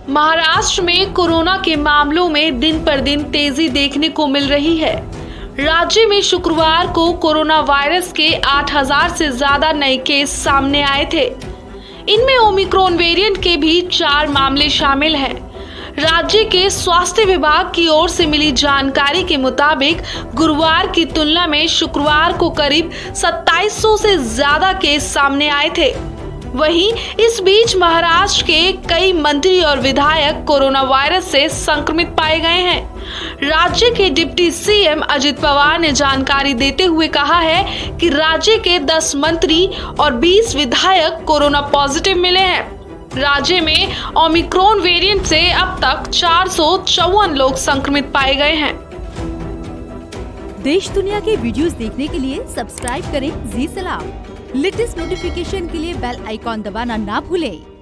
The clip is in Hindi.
महाराष्ट्र में कोरोना के मामलों में दिन पर दिन तेजी देखने को मिल रही है। राज्य में शुक्रवार को कोरोना वायरस के 8,000 से ज्यादा नए केस सामने आए थे। इनमें ओमिक्रॉन वेरिएंट के भी 4 मामले शामिल हैं। राज्य के स्वास्थ्य विभाग की ओर से मिली जानकारी के मुताबिक गुरुवार की तुलना में शुक्रवार को करीब 2700 से ज्यादा केस सामने आए थे। वहीं इस बीच महाराष्ट्र के कई मंत्री और विधायक कोरोना वायरस से संक्रमित पाए गए हैं। राज्य के डिप्टी सीएम अजित पवार ने जानकारी देते हुए कहा है कि राज्य के 10 मंत्री और 20 विधायक कोरोना पॉजिटिव मिले हैं। राज्य में ओमिक्रॉन वेरिएंट से अब तक 454 लोग संक्रमित पाए गए हैं। देश दुनिया के वीडियोस देखने के लिए सब्सक्राइब करें जी सलाम। लेटेस्ट नोटिफिकेशन के लिए बेल आइकॉन दबाना ना भूलें।